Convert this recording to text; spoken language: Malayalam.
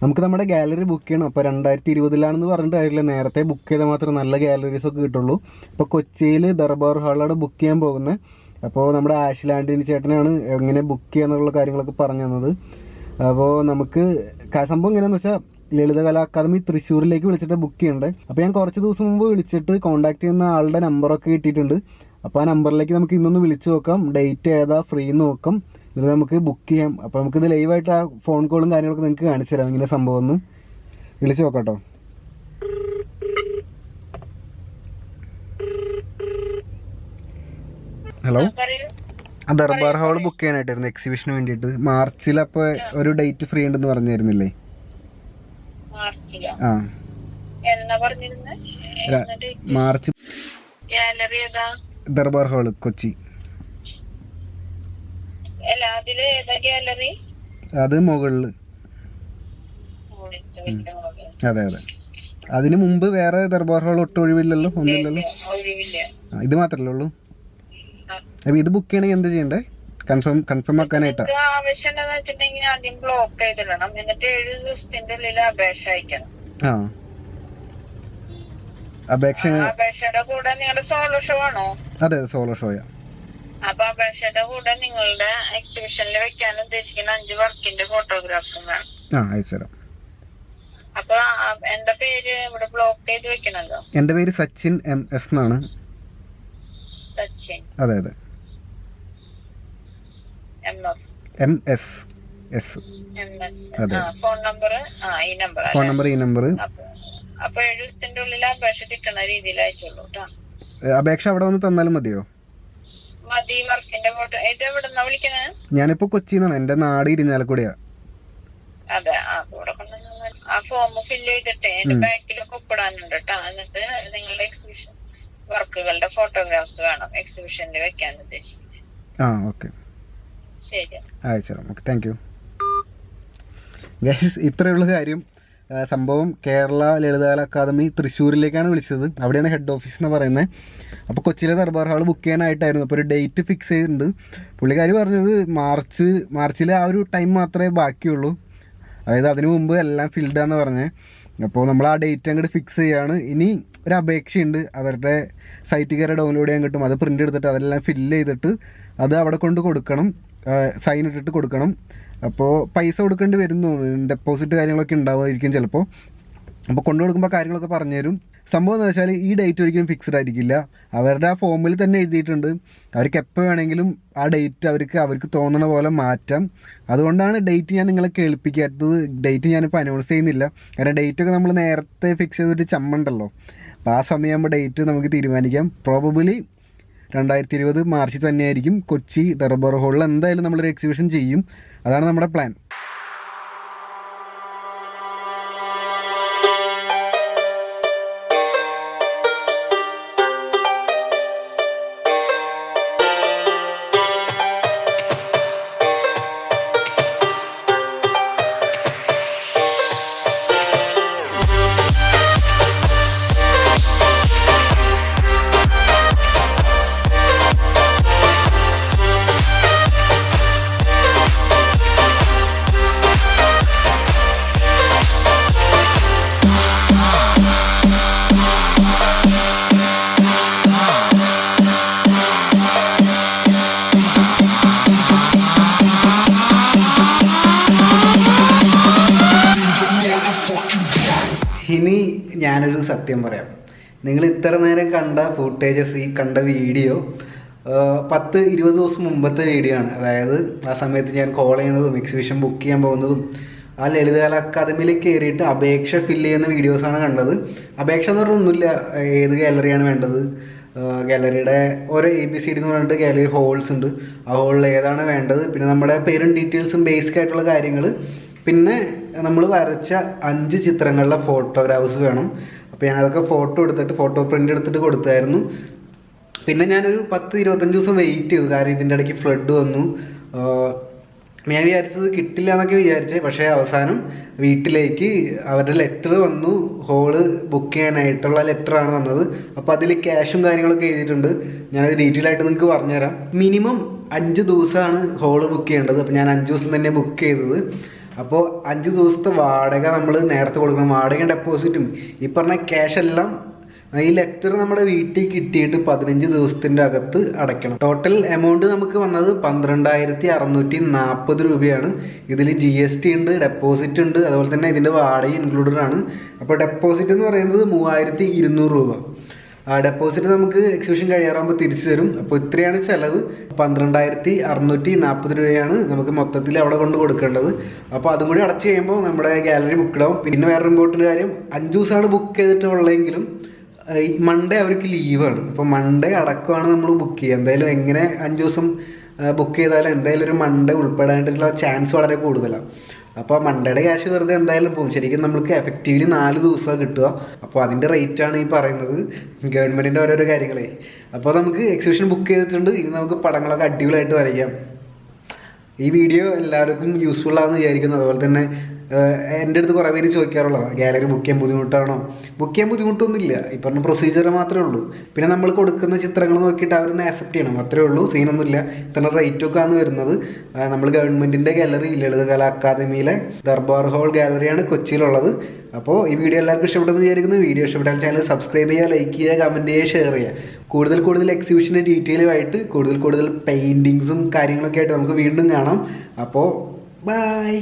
നമുക്ക് നമ്മുടെ ഗാലറി ബുക്ക് ചെയ്യണം. അപ്പോൾ 2020 പറഞ്ഞിട്ട് കാര്യമില്ല, നേരത്തെ ബുക്ക് ചെയ്താൽ മാത്രമേ നല്ല ഗാലറീസൊക്കെ കിട്ടുള്ളൂ. ഇപ്പോൾ കൊച്ചിയിൽ ദർബാർ ഹാളാണ് ബുക്ക് ചെയ്യാൻ പോകുന്നത്. അപ്പോൾ നമ്മുടെ ആഷ്ലാൻഡിന് ചേട്ടനാണ് എങ്ങനെ ബുക്ക് ചെയ്യാന്നുള്ള കാര്യങ്ങളൊക്കെ പറഞ്ഞു തന്നത്. അപ്പോൾ നമുക്ക് സംഭവം എങ്ങനെയാണെന്ന് വെച്ചാൽ ലളിതകലാ അക്കാദമി തൃശ്ശൂരിലേക്ക് വിളിച്ചിട്ട് ബുക്ക് ചെയ്യണ്ടേ. അപ്പോൾ ഞാൻ കുറച്ച് ദിവസം മുമ്പ് വിളിച്ചിട്ട് കോൺടാക്ട് ചെയ്യുന്ന ആളുടെ നമ്പറൊക്കെ കിട്ടിയിട്ടുണ്ട്. അപ്പോൾ ആ നമ്പറിലേക്ക് നമുക്ക് ഇന്നൊന്ന് വിളിച്ച് നോക്കാം, ഡേറ്റ് ഏതാ ഫ്രീ എന്ന് നോക്കാം, എന്നിട്ട് നമുക്ക് ബുക്ക് ചെയ്യാം. അപ്പോൾ നമുക്കിത് ലൈവായിട്ട് ആ ഫോൺ കോളും കാര്യങ്ങളൊക്കെ നിങ്ങൾക്ക് കാണിച്ചു തരാം ഇങ്ങനെ സംഭവം ഒന്ന്. വിളിച്ച് നോക്കാട്ടോ. ഹലോ, ആ ദർബാർ ഹാൾ ബുക്ക് ചെയ്യാനായിട്ടായിരുന്നു എക്സിബിഷന് വേണ്ടിയിട്ട്. മാർച്ചിൽ അപ്പോൾ ഒരു ഡേറ്റ് ഫ്രീ ഉണ്ടെന്ന് പറഞ്ഞായിരുന്നില്ലേ? ആ മാർച്ച്. ദർബാർ ഹാള് കൊച്ചി. അത് മുകളില്. അതെ അതെ. അതിന് മുമ്പ് വേറെ ദർബാർ ഹാൾ ഒട്ടും ഒഴിവില്ലല്ലോ? ഒന്നുമില്ലല്ലോ, ഇത് മാത്രല്ലേ ഉള്ളൂ. അപ്പൊ ഇത് ബുക്ക് ചെയ്യണമെങ്കിൽ എന്താ ചെയ്യണ്ടേ? കൺഫേം ആക്കാനായിട്ടാ? ആ അപേക്ഷയുടെ കൂടെ നിങ്ങളുടെ സോളോ ഷോ ആണോ? അതെ സോളോ ഷോയാ. അപ്പൊ അപേക്ഷയുടെ കൂടെ നിങ്ങളുടെ എക്സിബിഷനിൽ വെക്കാൻ ഉദ്ദേശിക്കുന്ന 5 വർക്കിന്റെ ഫോട്ടോഗ്രാഫ്സും വേണം. അയച്ചുതരാം. അപ്പൊ എന്റെ പേര് ഇവിടെ ബ്ലോക്ക് ചെയ്ത് വെക്കണല്ലോ. എന്റെ പേര് സച്ചിൻ MS എന്നാണ്. സച്ചിൻ? അതെ അതെ. MS. അതെ. ഫോൺ നമ്പർ ഈ നമ്പർ. അപ്പൊ 7 ദിവസത്തിന്റെ ഉള്ളിൽ അപേക്ഷ കിട്ടുന്ന രീതിയിൽ അയച്ചോളൂ കേട്ടോ. അപേക്ഷ അവിടെ വന്ന് തന്നാലും മതിയോ? മതി. വർക്കിന്റെ ഫോട്ടോ. ഇത് എവിടെന്നാ വിളിക്കണേ? ഞാനിപ്പോ കൊച്ചിന്നാണ്, എന്റെ നാട് ഇരിഞ്ഞാലക്കുടയാ. അതെ. ആ ഫോം ഫില്ല് ചെയ്തിട്ട് എന്റെ ബാക്കിലൊക്കെ ഒപ്പിടാനുണ്ട് കേട്ടോ. എന്നിട്ട് നിങ്ങളുടെ എക്സിബിഷൻ വർക്കുകളുടെ ഫോട്ടോഗ്രാഫ്സ് വേണം എക്സിബിഷനിൽ വെക്കാൻ ഉദ്ദേശിക്കുന്നത്. ഓക്കെ ശരി, അയച്ചുതരാം. Okay, thank you. ഗൈസ്, ഇത്രയുള്ള കാര്യം. സംഭവം കേരള ലളിതകലാ അക്കാദമി തൃശ്ശൂരിലേക്കാണ് വിളിച്ചത്. അവിടെയാണ് ഹെഡ് ഓഫീസ് എന്ന് പറയുന്നത്. അപ്പോൾ കൊച്ചിയിലെ ദർബാർ ഹാൾ ബുക്ക് ചെയ്യാനായിട്ടായിരുന്നു. അപ്പോൾ ഒരു ഡേറ്റ് ഫിക്സ് ചെയ്തിട്ടുണ്ട്. പുള്ളിക്കാരി പറഞ്ഞത് മാർച്ചിൽ ആ ഒരു ടൈം മാത്രമേ ബാക്കിയുള്ളൂ, അതായത് അതിനു മുമ്പ് എല്ലാം ഫിൽഡാന്ന് പറഞ്ഞത്. അപ്പോൾ നമ്മൾ ആ ഡേറ്റ് അങ്ങോട്ട് ഫിക്സ് ചെയ്യാണ്. ഇനി ഒരു അപേക്ഷയുണ്ട്, അവരുടെ സൈറ്റിൽ കയറി ഡൗൺലോഡ് ചെയ്യാൻ കിട്ടും. അത് പ്രിൻ്റ് എടുത്തിട്ട് അതെല്ലാം ഫില്ല് ചെയ്തിട്ട് അത് അവിടെ കൊണ്ട് കൊടുക്കണം, സൈൻ ഇട്ടിട്ട് കൊടുക്കണം. അപ്പോൾ പൈസ കൊടുക്കേണ്ടി വരുന്നു, ഡെപ്പോസിറ്റ് കാര്യങ്ങളൊക്കെ ഉണ്ടാവുമായിരിക്കും ചിലപ്പോൾ. അപ്പോൾ കൊണ്ടു കൊടുക്കുമ്പോൾ കാര്യങ്ങളൊക്കെ പറഞ്ഞുതരും. സംഭവം എന്ന് വെച്ചാൽ ഈ ഡേറ്റ് ഒരിക്കലും ഫിക്സ്ഡ് ആയിരിക്കില്ല. അവരുടെ ആ ഫോമിൽ തന്നെ എഴുതിയിട്ടുണ്ട്, അവർക്ക് എപ്പോൾ വേണമെങ്കിലും ആ ഡേറ്റ് അവർക്ക് തോന്നുന്ന പോലെ മാറ്റാം. അതുകൊണ്ടാണ് ഡേറ്റ് ഞാൻ നിങ്ങളെ കേൾപ്പിക്കാത്തത്. ഡേറ്റ് ഞാനിപ്പോൾ അനൗൺസ് ചെയ്യുന്നില്ല, കാരണം ഡേറ്റൊക്കെ നമ്മൾ നേരത്തെ ഫിക്സ് ചെയ്തിട്ട് ചമ്മണ്ടല്ലോ. അപ്പോൾ ആ സമയമാകുമ്പോൾ ഡേറ്റ് നമുക്ക് തീരുമാനിക്കാം. പ്രോബബിലി 2020 മാർച്ചിൽ തന്നെയായിരിക്കും കൊച്ചി ദർബാർ ഹാളിൽ എന്തായാലും നമ്മളൊരു എക്സിബിഷൻ ചെയ്യും. അതാണ് നമ്മുടെ പ്ലാൻ. ഇനി ഞാനൊരു സത്യം പറയാം. നിങ്ങൾ ഇത്ര നേരം കണ്ട ഫുട്ടേജസ്, ഈ കണ്ട വീഡിയോ 10-20 ദിവസം മുമ്പത്തെ വീഡിയോ ആണ്. അതായത് ആ സമയത്ത് ഞാൻ കോൾ ചെയ്യുന്നതും എക്സിബിഷൻ ബുക്ക് ചെയ്യാൻ പോകുന്നതും ആ ലളിതകലാ അക്കാദമിയിൽ കയറിയിട്ട് അപേക്ഷ ഫില്ല് ചെയ്യുന്ന വീഡിയോസാണ് കണ്ടത്. അപേക്ഷ എന്ന് പറഞ്ഞാൽ ഒന്നുമില്ല, ഏത് ഗാലറിയാണ് വേണ്ടത്, ഗാലറിയുടെ ഓരോ ABCD എന്ന് പറഞ്ഞിട്ട് ഗാലറി ഹോൾസ് ഉണ്ട്, ആ ഹോളിൽ ഏതാണ് വേണ്ടത്, പിന്നെ നമ്മുടെ പേരും ഡീറ്റെയിൽസും ബേസിക് ആയിട്ടുള്ള കാര്യങ്ങൾ, പിന്നെ നമ്മൾ വരച്ച 5 ചിത്രങ്ങളുടെ ഫോട്ടോഗ്രാഫ്സ് വേണം. അപ്പോൾ ഞാനതൊക്കെ ഫോട്ടോ എടുത്തിട്ട് ഫോട്ടോ പ്രിൻ്റ് എടുത്തിട്ട് കൊടുത്തായിരുന്നു. പിന്നെ ഞാനൊരു 10-25 ദിവസം വെയിറ്റ് ചെയ്തു, കാരണം ഇതിൻ്റെ ഇടയ്ക്ക് ഫ്ലഡ് വന്നു. ഞാൻ വിചാരിച്ചത് കിട്ടില്ല എന്നൊക്കെ വിചാരിച്ചേ, പക്ഷേ അവസാനം വീട്ടിലേക്ക് അവരുടെ ലെറ്റർ വന്നു. ഹോള് ബുക്ക് ചെയ്യാനായിട്ടുള്ള ലെറ്ററാണ് വന്നത്. അപ്പോൾ അതിൽ ക്യാഷും കാര്യങ്ങളൊക്കെ എഴുതിയിട്ടുണ്ട്. ഞാനത് ഡീറ്റെയിൽ ആയിട്ട് നിങ്ങൾക്ക് പറഞ്ഞുതരാം. മിനിമം 5 ദിവസമാണ് ഹോള് ബുക്ക് ചെയ്യേണ്ടത്. അപ്പോൾ ഞാൻ 5 ദിവസം തന്നെ ബുക്ക് ചെയ്തത്. അപ്പോൾ 5 ദിവസത്തെ വാടക നമ്മൾ നേരത്തെ കൊടുക്കണം. വാടക ഡെപ്പോസിറ്റും ഈ പറഞ്ഞ ക്യാഷ് എല്ലാം ഈ ലെറ്റർ നമ്മുടെ വീട്ടിൽ കിട്ടിയിട്ട് 15 ദിവസത്തിൻ്റെ അകത്ത് അടയ്ക്കണം. ടോട്ടൽ എമൗണ്ട് നമുക്ക് വന്നത് 12,640 രൂപയാണ്. ഇതിൽ GST ഉണ്ട്, ഡെപ്പോസിറ്റ് ഉണ്ട്, അതുപോലെ തന്നെ ഇതിൻ്റെ വാടക ഇൻക്ലൂഡഡ് ആണ്. അപ്പോൾ ഡെപ്പോസിറ്റ് എന്ന് പറയുന്നത് 3,200 രൂപ. ഡെപ്പോസിറ്റ് നമുക്ക് എക്സിബിഷൻ കഴിയാറാകുമ്പോൾ തിരിച്ചു തരും. അപ്പോൾ ഇത്രയാണ് ചിലവ്. 12,640 രൂപയാണ് നമുക്ക് മൊത്തത്തിൽ അവിടെ കൊണ്ട് കൊടുക്കേണ്ടത്. അപ്പോൾ അതും കൂടി അടച്ചു കഴിയുമ്പോൾ നമ്മുടെ ഗാലറി ബുക്ക്ഡ് ആവും. പിന്നെ വേറൊരു ഇമ്പോർട്ടൻറ്റ് കാര്യം, 5 ദിവസമാണ് ബുക്ക് ചെയ്തിട്ടുള്ളതെങ്കിലും മൺഡേ അവർക്ക് ലീവാണ്. അപ്പോൾ മൺഡേ അടക്കമാണ് നമ്മൾ ബുക്ക് ചെയ്യുക. എന്തായാലും എങ്ങനെ 5 ദിവസം ബുക്ക് ചെയ്താലും എന്തായാലും ഒരു മൺഡേ ഉൾപ്പെടാനായിട്ടുള്ള ചാൻസ് വളരെ കൂടുതലാണ്. അപ്പോൾ മൺഡേയുടെ ക്യാഷ് വെറുതെ എന്തായാലും പോകും. ശരിക്കും നമുക്ക് എഫക്റ്റീവ്ലി 4 ദിവസമാണ് കിട്ടുക. അപ്പോൾ അതിൻ്റെ റേറ്റാണ് ഈ പറയുന്നത്, ഗവൺമെൻറ്റിൻ്റെ ഓരോരോ കാര്യങ്ങളെ. അപ്പോൾ നമുക്ക് എക്സിബിഷൻ ബുക്ക് ചെയ്തിട്ടുണ്ട്. ഇനി നമുക്ക് പടങ്ങളൊക്കെ അടിപൊളിയായിട്ട് വരയ്ക്കാം. ഈ വീഡിയോ എല്ലാവർക്കും യൂസ്ഫുൾ ആണെന്ന് വിചാരിക്കുന്നു. അതുപോലെ തന്നെ എൻ്റെ അടുത്ത് കുറേ പേര് ചോദിക്കാറുള്ളതാണ്, ഗാലറി ബുക്ക് ചെയ്യാൻ ബുദ്ധിമുട്ടാണോ? ബുക്ക് ചെയ്യാൻ ബുദ്ധിമുട്ടൊന്നുമില്ല. ഈ പറഞ്ഞ പ്രൊസീജിയർ മാത്രമേ ഉള്ളൂ. പിന്നെ നമ്മൾ കൊടുക്കുന്ന ചിത്രങ്ങൾ നോക്കിയിട്ട് അവരൊന്ന് ആക്സെപ്റ്റ് ചെയ്യണം, അത്രേ ഉള്ളൂ. സീനൊന്നുമില്ല. ഇത്ര റേറ്റൊക്കെ ആണ് വരുന്നത്. നമ്മൾ ഗവൺമെൻറ്റിൻ്റെ ഗാലറി, ലളിതകലാ അക്കാദമിയിലെ ദർബാർ ഹാൾ ഗാലറിയാണ് കൊച്ചിയിലുള്ളത്. അപ്പോൾ ഈ വീഡിയോ എല്ലാവർക്കും ഇഷ്ടപ്പെട്ടെന്ന് വിചാരിക്കുന്നു. വീഡിയോ ഇഷ്ടപ്പെട്ടാൽ ചാനൽ സബ്സ്ക്രൈബ് ചെയ്യുക, ലൈക്ക് ചെയ്യുക, കമൻറ്റ് ചെയ്യുക, ഷെയർ ചെയ്യുക. കൂടുതൽ എക്സിബിഷൻ്റെ ഡീറ്റെയിലുമായിട്ട് കൂടുതൽ പെയിൻറ്റിങ്സും കാര്യങ്ങളൊക്കെ ആയിട്ട് നമുക്ക് വീണ്ടും കാണാം. അപ്പോൾ ബൈ.